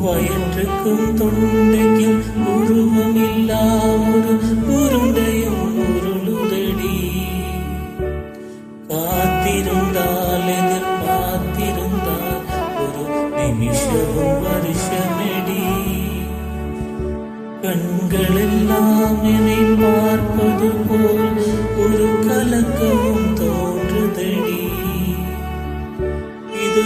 வயிற்றுக்கும் தொண்டைக்கும் உருவமில்லா ஒரு உருண்டையும் உருளுதடி. காத்திருந்தால் எதிர்பார்த்திருந்தால் ஒரு நிமிஷமும் வருஷமெடி. கண்களெல்லாம் என்னை பார்ப்பது போல் ஒரு கலக்கமும் தோன்றுதடி. இது